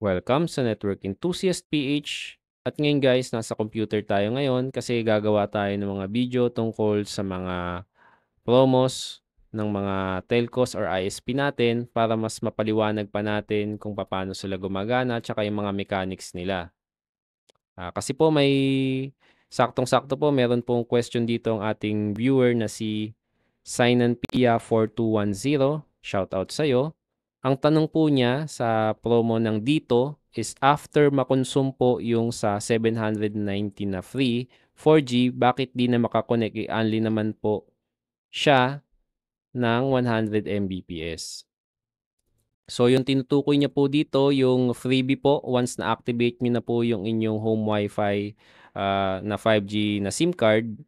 Welcome sa Network Enthusiast PH. At ngayon guys, nasa computer tayo ngayon kasi gagawa tayo ng mga video tungkol sa mga promos ng mga telcos or ISP natin para mas mapaliwanag pa natin kung paano sila gumagana at saka yung mga mechanics nila. Kasi po may saktong-sakto po meron pong question dito ang ating viewer na si Sinanpia4210. Shout out sa'yo. Ang tanong po niya sa promo ng dito is after makonsume po yung sa 790 na free 4G, bakit di na makakonect? Only naman po siya ng 100 Mbps. So yung tinutukoy niya po dito, yung freebie po, once na-activate niyo na po yung inyong home Wi-Fi na 5G na SIM card,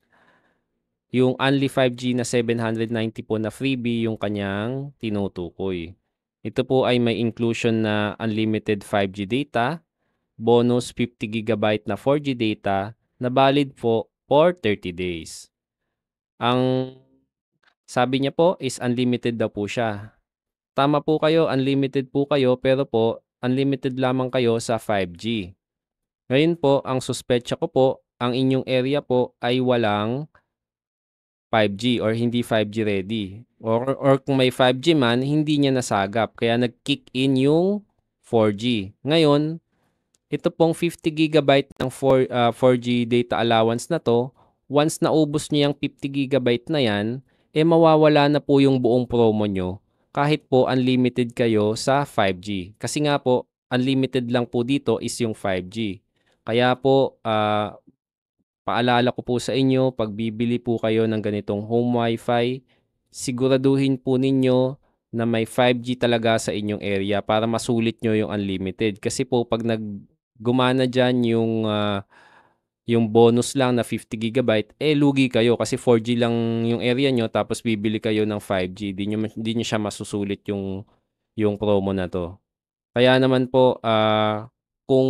yung only 5G na 790 po na freebie yung kanyang tinutukoy. Ito po ay may inclusion na unlimited 5G data, bonus 50 GB na 4G data na valid po for 30 days. Ang sabi niya po is unlimited daw po siya. Tama po kayo, unlimited po kayo, pero po unlimited lamang kayo sa 5G. Ngayon po, ang suspetsa ko po, ang inyong area po ay walang 5G or hindi 5G ready. Or kung may 5G man, hindi niya nasagap. Kaya nag-kick in yung 4G. Ngayon, ito pong 50 GB ng 4G data allowance na to, once naubos niyo yung 50 GB na yan, mawawala na po yung buong promo nyo kahit po unlimited kayo sa 5G. Kasi nga po, unlimited lang po dito is yung 5G. Kaya po, paalala ko po sa inyo, pag bibili po kayo ng ganitong home Wi-Fi, siguraduhin po ninyo na may 5G talaga sa inyong area para masulit nyo yung unlimited. Kasi po pag gumana dyan yung bonus lang na 50 GB, lugi kayo kasi 4G lang yung area nyo tapos bibili kayo ng 5G. Di nyo siya masusulit yung promo na to. Kaya naman po, kung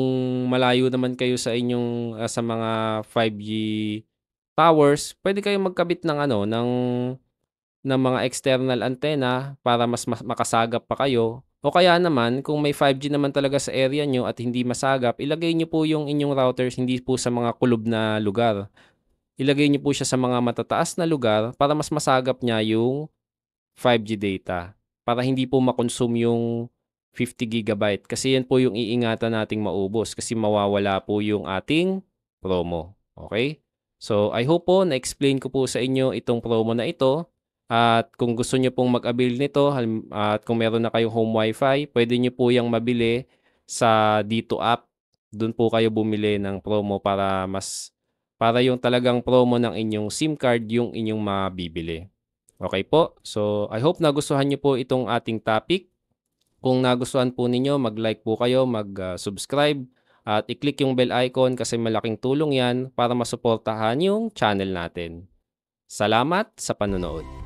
malayo naman kayo sa inyong sa mga 5G towers, pwede kayong magkabit ng ng mga external antenna para mas makasagap pa kayo. O kaya naman, kung may 5G naman talaga sa area nyo at hindi masagap, ilagay nyo po yung inyong routers hindi po sa mga kulob na lugar. Ilagay nyo po siya sa mga matataas na lugar para mas masagap niya yung 5G data. Para hindi po makonsume yung 50 GB. Kasi yan po yung iingatan nating maubos kasi mawawala po yung ating promo. Okay? So, I hope po na-explain ko po sa inyo itong promo na ito. At kung gusto nyo pong mag-avail nito at kung meron na kayong home Wi-Fi, pwede nyo po yung mabili sa Dito app. Doon po kayo bumili ng promo para yung talagang promo ng inyong SIM card yung inyong mabibili. Okay po. So, I hope nagustuhan niyo po itong ating topic. Kung nagustuhan po ninyo, mag-like po kayo, mag-subscribe, at i-click yung bell icon kasi malaking tulong yan para masuportahan yung channel natin. Salamat sa panonood.